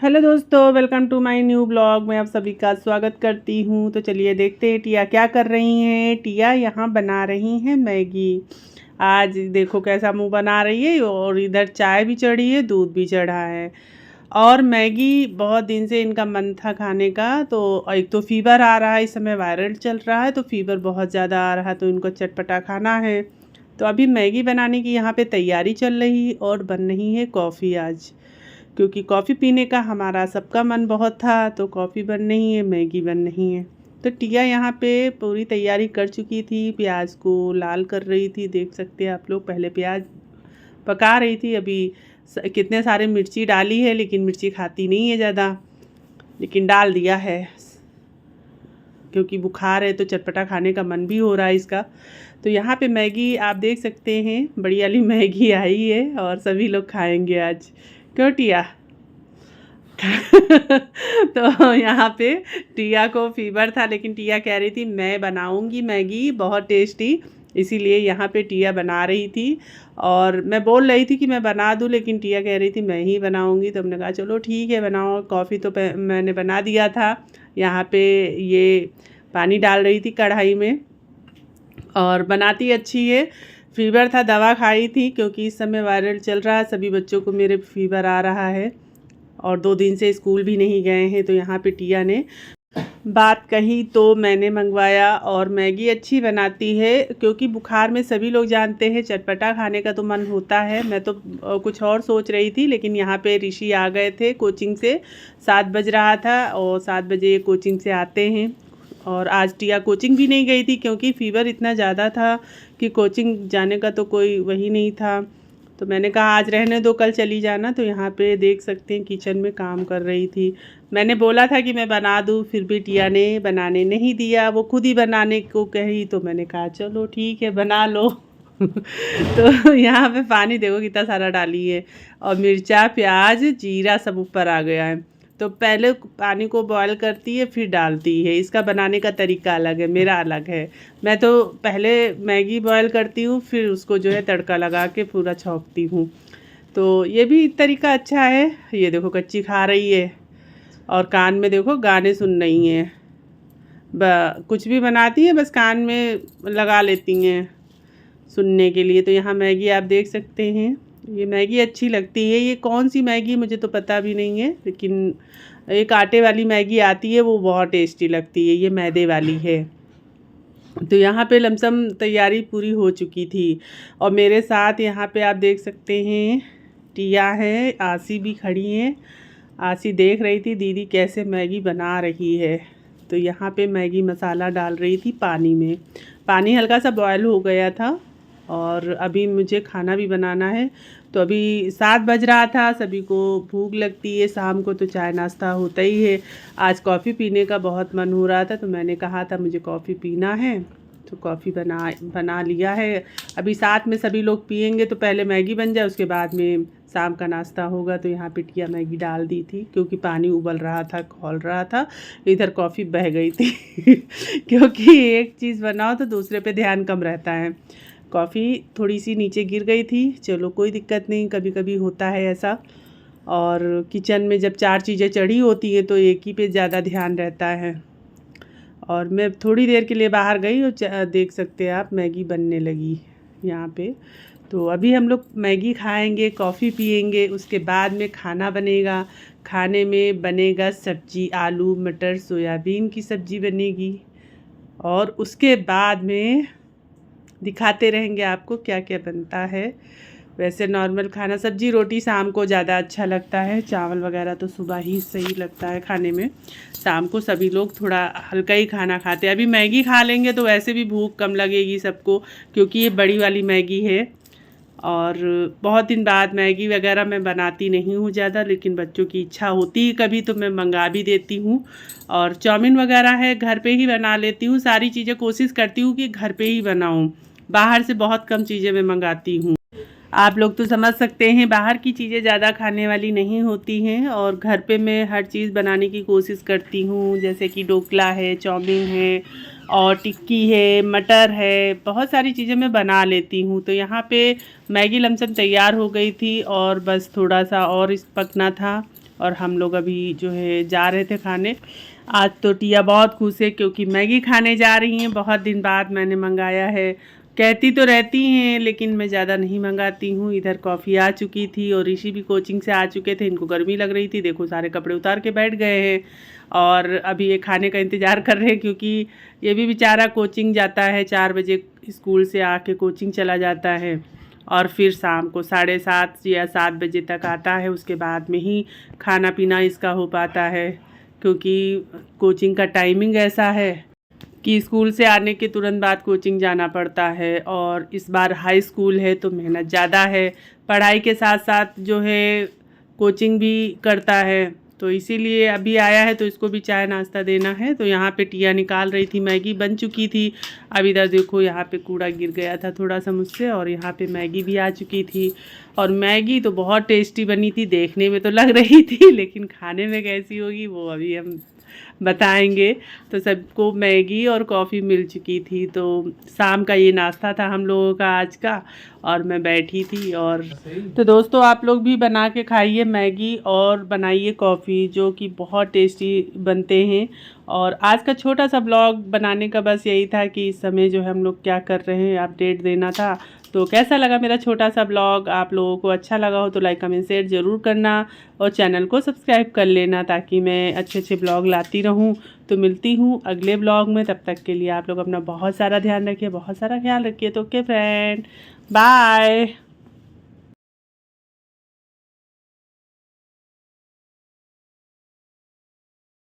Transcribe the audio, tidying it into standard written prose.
Hello दोस्तों, welcome to my new blog. मैं आप सभी का स्वागत करती हूँ। तो चलिए देखते हैं टिया क्या कर रही हैं। टिया यहाँ बना रही हैं मैगी। आज देखो कैसा मुंह बना रही है, और इधर चाय भी चढ़ी है, दूध भी चढ़ा है। और मैगी बहुत दिन से इनका मन था खाने का। तो एक तो फीवर आ रहा है, इस समय वायरल चल रहा है, तो फीवर बहुत ज़्यादा आ रहा है, तो इनको चटपटा खाना है। तो अभी मैगी बनाने की यहाँ पे तैयारी चल रही, और बन रही है कॉफ़ी आज, क्योंकि कॉफ़ी पीने का हमारा सबका मन बहुत था। तो कॉफ़ी बन रही है, मैगी बन रही है। तो टिया यहाँ पे पूरी तैयारी कर चुकी थी, प्याज को लाल कर रही थी। देख सकते हैं आप लोग, पहले प्याज पका रही थी। अभी कितने सारे मिर्ची डाली है, लेकिन मिर्ची खाती नहीं है ज़्यादा, लेकिन डाल दिया है क्योंकि बुखार है, तो चटपटा खाने का मन भी हो रहा है इसका। तो यहाँ पे मैगी आप देख सकते हैं, बड़ी वाली मैगी आई है, और सभी लोग खाएंगे आज। क्यों टिया? तो यहाँ पे टिया को फीवर था, लेकिन टिया कह रही थी मैं बनाऊंगी मैगी बहुत टेस्टी, इसीलिए यहाँ पे टिया बना रही थी। और मैं बोल रही थी कि मैं बना दूँ, लेकिन टिया कह रही थी मैं ही बनाऊंगी। तो हमने कहा चलो ठीक है बनाओ। कॉफ़ी तो मैंने बना दिया था। यहाँ पे ये पानी डाल रही थी कढ़ाई में, और बनाती अच्छी है। फीवर था, दवा खाई थी, क्योंकि इस समय वायरल चल रहा है, सभी बच्चों को मेरे फीवर आ रहा है, और 2 दिन से स्कूल भी नहीं गए हैं। तो यहाँ पे टिया ने बात कही, तो मैंने मंगवाया। और मैगी अच्छी बनाती है, क्योंकि बुखार में सभी लोग जानते हैं चटपटा खाने का तो मन होता है। मैं तो कुछ और सोच रही थी, लेकिन यहाँ पे ऋषि आ गए थे कोचिंग से। 7 बज रहा था, और 7 बजे कोचिंग से आते हैं। और आज टिया कोचिंग भी नहीं गई थी, क्योंकि फ़ीवर इतना ज़्यादा था कि कोचिंग जाने का तो कोई वही नहीं था। तो मैंने कहा आज रहने दो, कल चली जाना। तो यहाँ पे देख सकते हैं किचन में काम कर रही थी। मैंने बोला था कि मैं बना दूँ, फिर भी टिया ने बनाने नहीं दिया, वो खुद ही बनाने को कही। तो मैंने कहा चलो ठीक है बना लो। तो यहाँ पे पानी देखो कितना सारा डाली है, और मिर्चा प्याज जीरा सब ऊपर आ गया है। तो पहले पानी को बॉयल करती है, फिर डालती है। इसका बनाने का तरीका अलग है, मेरा अलग है। मैं तो पहले मैगी बॉयल करती हूँ, फिर उसको जो है तड़का लगा के पूरा छौंकती हूँ। तो ये भी तरीका अच्छा है। ये देखो कच्ची खा रही है, और कान में देखो गाने सुन रही हैं। कुछ भी बनाती है बस कान में लगा लेती हैं सुनने के लिए। तो यहाँ मैगी आप देख सकते हैं, ये मैगी अच्छी लगती है। ये कौन सी मैगी मुझे तो पता भी नहीं है, लेकिन एक आटे वाली मैगी आती है, वो बहुत टेस्टी लगती है। ये मैदे वाली है। तो यहाँ पे लमसम तैयारी पूरी हो चुकी थी, और मेरे साथ यहाँ पे आप देख सकते हैं टिया है, आसी भी खड़ी हैं। आसी देख रही थी दीदी कैसे मैगी बना रही है। तो यहाँ पे मैगी मसाला डाल रही थी पानी में। पानी हल्का सा बॉयल हो गया था, और अभी मुझे खाना भी बनाना है। तो अभी 7 बज रहा था, सभी को भूख लगती है शाम को, तो चाय नाश्ता होता ही है। आज कॉफ़ी पीने का बहुत मन हो रहा था, तो मैंने कहा था मुझे कॉफ़ी पीना है, तो कॉफ़ी बना लिया है। अभी साथ में सभी लोग पियेंगे, तो पहले मैगी बन जाए, उसके बाद में शाम का नाश्ता होगा। तो यहाँ पे टिया मैगी डाल दी थी, क्योंकि पानी उबल रहा था, खौल रहा था। इधर कॉफ़ी बह गई थी क्योंकि एक चीज़ बनाओ तो दूसरे पे ध्यान कम रहता है। कॉफ़ी थोड़ी सी नीचे गिर गई थी, चलो कोई दिक्कत नहीं, कभी कभी होता है ऐसा। और किचन में जब 4 चीज़ें चढ़ी होती हैं, तो एक ही पे ज़्यादा ध्यान रहता है। और मैं थोड़ी देर के लिए बाहर गई, और देख सकते हैं आप मैगी बनने लगी यहाँ पे। तो अभी हम लोग मैगी खाएंगे, कॉफ़ी पियेंगे, उसके बाद में खाना बनेगा। खाने में बनेगा सब्जी, आलू मटर सोयाबीन की सब्ज़ी बनेगी, और उसके बाद में दिखाते रहेंगे आपको क्या क्या बनता है। वैसे नॉर्मल खाना सब्जी रोटी शाम को ज़्यादा अच्छा लगता है, चावल वगैरह तो सुबह ही सही लगता है खाने में। शाम को सभी लोग थोड़ा हल्का ही खाना खाते हैं। अभी मैगी खा लेंगे तो वैसे भी भूख कम लगेगी सबको, क्योंकि ये बड़ी वाली मैगी है। और बहुत दिन बाद मैगी वगैरह मैं बनाती नहीं हूँ ज़्यादा, लेकिन बच्चों की इच्छा होती है कभी, तो मैं मंगा भी देती हूँ। और चाउमीन वगैरह है घर पे ही बना लेती हूँ। सारी चीज़ें कोशिश करती हूँ कि घर पे ही बनाऊँ, बाहर से बहुत कम चीज़ें मैं मंगाती हूँ। आप लोग तो समझ सकते हैं, बाहर की चीज़ें ज़्यादा खाने वाली नहीं होती हैं, और घर पे मैं हर चीज़ बनाने की कोशिश करती हूँ। जैसे कि ढोकला है, चाउमीन है, और टिक्की है, मटर है, बहुत सारी चीज़ें मैं बना लेती हूँ। तो यहाँ पे मैगी लमसम तैयार हो गई थी, और बस थोड़ा सा और इस पकना था, और हम लोग अभी जो है जा रहे थे खाने। आज तो टिया बहुत खुश है क्योंकि मैगी खाने जा रही हैं। बहुत दिन बाद मैंने मंगाया है। कहती तो रहती हैं लेकिन मैं ज़्यादा नहीं मंगाती हूँ। इधर कॉफ़ी आ चुकी थी और ऋषि भी कोचिंग से आ चुके थे। इनको गर्मी लग रही थी, देखो सारे कपड़े उतार के बैठ गए हैं और अभी ये खाने का इंतज़ार कर रहे हैं क्योंकि ये भी बेचारा कोचिंग जाता है। 4 बजे स्कूल से आके कोचिंग चला जाता है और फिर शाम को 7:30 या 7 बजे तक आता है। उसके बाद में ही खाना पीना इसका हो पाता है क्योंकि कोचिंग का टाइमिंग ऐसा है कि स्कूल से आने के तुरंत बाद कोचिंग जाना पड़ता है। और इस बार हाई स्कूल है तो मेहनत ज़्यादा है, पढ़ाई के साथ साथ जो है कोचिंग भी करता है। तो इसीलिए अभी आया है तो इसको भी चाय नाश्ता देना है। तो यहाँ पे टिया निकाल रही थी, मैगी बन चुकी थी। अब इधर देखो यहाँ पे कूड़ा गिर गया था थोड़ा सा मुझसे और यहाँ पे मैगी भी आ चुकी थी। और मैगी तो बहुत टेस्टी बनी थी, देखने में तो लग रही थी लेकिन खाने में कैसी होगी वो अभी हम बताएंगे। तो सबको मैगी और कॉफ़ी मिल चुकी थी। तो शाम का ये नाश्ता था हम लोगों का आज का और मैं बैठी थी। और तो दोस्तों आप लोग भी बना के खाइए मैगी और बनाइए कॉफ़ी, जो कि बहुत टेस्टी बनते हैं। और आज का छोटा सा ब्लॉग बनाने का बस यही था कि इस समय जो है हम लोग क्या कर रहे हैं अपडेट देना था। तो कैसा लगा मेरा छोटा सा ब्लॉग? आप लोगों को अच्छा लगा हो तो लाइक कमेंट शेयर ज़रूर करना और चैनल को सब्सक्राइब कर लेना ताकि मैं अच्छे अच्छे ब्लॉग लाती रहूं। तो मिलती हूं अगले ब्लॉग में, तब तक के लिए आप लोग अपना बहुत सारा ध्यान रखिए, बहुत सारा ख्याल रखिए। तो ओके फ्रेंड, बाय।